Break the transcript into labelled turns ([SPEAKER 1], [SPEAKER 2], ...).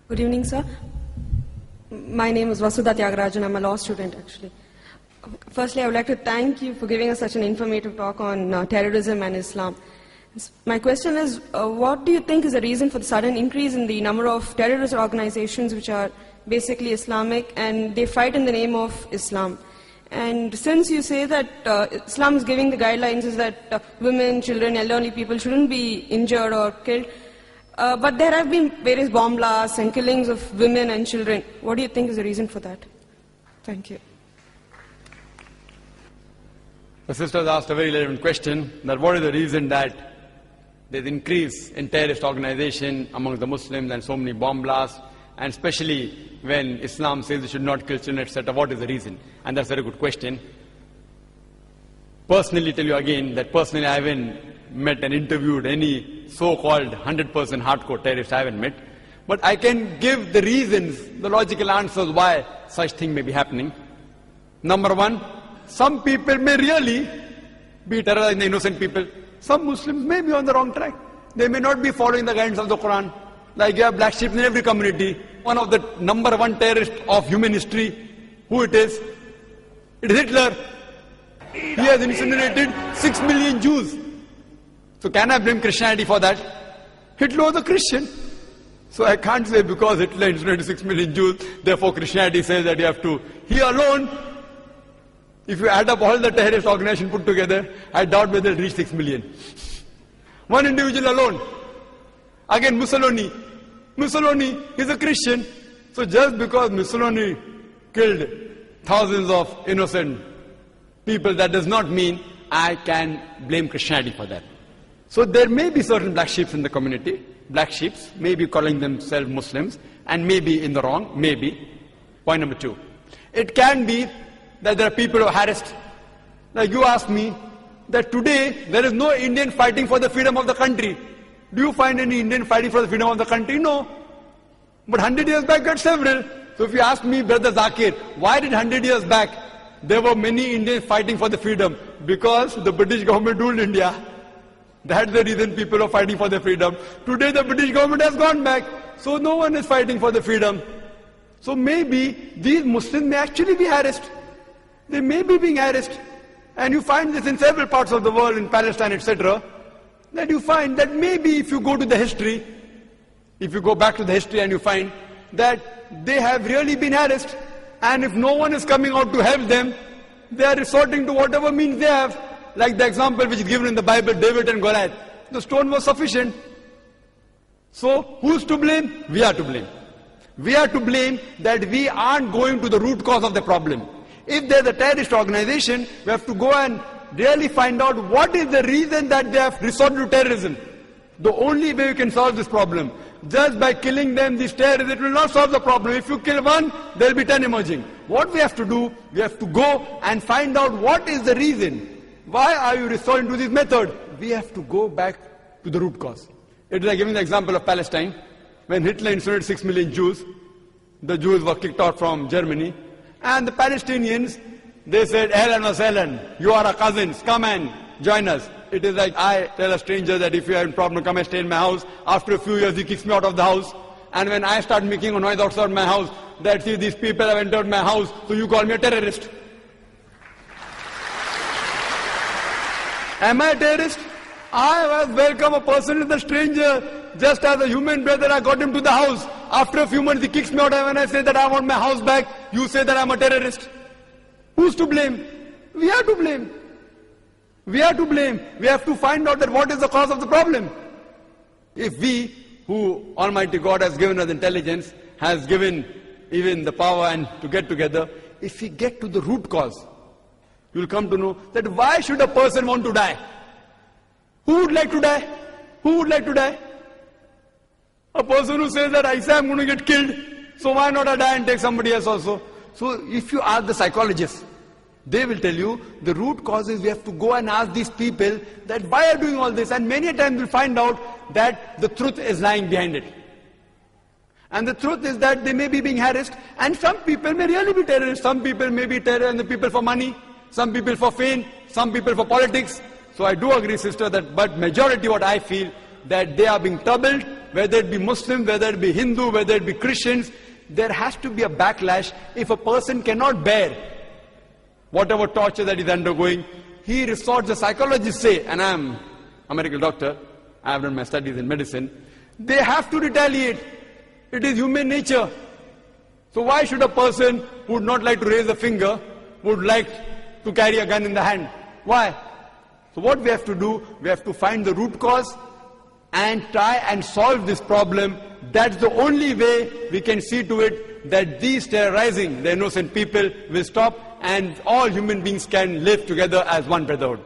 [SPEAKER 1] Good evening, sir. My name is Vasudha Tyagarajan. I'm a law student, actually. Firstly, I would like to thank you for giving us such an informative talk on terrorism and Islam. My question is, what do you think is the reason for the sudden increase in the number of terrorist organizations which are basically Islamic and they fight in the name of Islam? And since you say that Islam is giving the guidelines is that women, children, elderly people shouldn't be injured or killed, but there have been various bomb blasts and killings of women and children. What do you think is the reason for that? Thank you.
[SPEAKER 2] The sisters asked a very relevant question, that what is the reason that there's increase in terrorist organization among the Muslims and so many bomb blasts, and especially when Islam says you should not kill children, etc. What is the reason? And that's a very good question. Personally, tell you again that personally I haven't met and interviewed any so-called 100% hardcore terrorist. I haven't met. But I can give the reasons, the logical answers why such thing may be happening. Number one, some people may really be terrorizing the innocent people. Some Muslims may be on the wrong track. They may not be following the guidance of the Quran. Like you have black sheep in every community. One of the number one terrorists of human history, who it is? It is Hitler. He has incinerated 6 million Jews. So can I blame Christianity for that? Hitler was a Christian. So I can't say because Hitler incinerated 6 million Jews, therefore Christianity says that you have to. He alone, if you add up all the terrorist organizations put together, I doubt whether they'll reach 6 million. One individual alone. Again, Mussolini. Mussolini is a Christian. So just because Mussolini killed thousands of innocent people, that does not mean I can blame Christianity for that. So there may be certain black sheep in the community. Black sheep may be calling themselves Muslims and may be in the wrong, maybe. Point number two. It can be that there are people who are harassed. Like you asked me, that today there is no Indian fighting for the freedom of the country. Do you find any Indian fighting for the freedom of the country? No. But 100 years back there were several. So if you ask me, Brother Zakir, why did 100 years back there were many Indians fighting for the freedom? Because the British government ruled India. That's the reason people are fighting for their freedom. Today the British government has gone back. So no one is fighting for the freedom. So maybe these Muslims may actually be harassed. They may be being harassed. And you find this in several parts of the world, in Palestine, etc. That you find that maybe if you go to the history, if you go back to the history and you find that they have really been harassed. And if no one is coming out to help them, they are resorting to whatever means they have. Like the example which is given in the Bible, David and Goliath. The stone was sufficient. So who's to blame? We are to blame. We are to blame that we aren't going to the root cause of the problem. If there's a terrorist organization, we have to go and really find out what is the reason that they have resorted to terrorism. The only way we can solve this problem, just by killing them, these terrorists, it will not solve the problem. If you kill one, there will be 10 emerging. What we have to do, we have to go and find out what is the reason. Why are you resorting to this method? We have to go back to the root cause. It is like giving the example of Palestine. When Hitler incinerated 6 million Jews, the Jews were kicked out from Germany. And the Palestinians, they said, Ahlan wa sahlan, you are our cousins, come and join us. It is like I tell a stranger that if you have a problem, come and stay in my house. After a few years, he kicks me out of the house. And when I start making a noise outside my house, that see, these people have entered my house, so you call me a terrorist. Am I a terrorist? I have welcomed a person as a stranger, just as a human brother. I got him to the house. After a few months, he kicks me out, and when I say that I want my house back, you say that I'm a terrorist. Who's to blame? We are to blame. We are to blame. We have to find out that what is the cause of the problem. If we, who Almighty God has given us intelligence, has given even the power and to get together, if we get to the root cause, you will come to know that why should a person want to die? Who would like to die? Who would like to die? A person who says that I say I'm going to get killed, so why not I die and take somebody else also? So if you ask the psychologists, they will tell you the root cause is we have to go and ask these people that why are you doing all this, and many times we'll find out that the truth is lying behind it. And the truth is that they may be being harassed, and some people may really be terrorists. Some people may be terrorists, and the people for money, some people for fame, some people for politics. So I do agree, sister, that but majority what I feel that they are being troubled whether it be Muslim, whether it be Hindu, whether it be Christians, there has to be a backlash. If a person cannot bear whatever torture that he's undergoing, he resorts, the psychologists say, and I'm a medical doctor, I have done my studies in medicine, they have to retaliate. It is human nature. So why should a person who would not like to raise a finger, would like to carry a gun in the hand? Why? So what we have to do, we have to find the root cause and try and solve this problem. That's the only way we can see to it that these terrorizing the innocent people will stop and all human beings can live together as one brotherhood.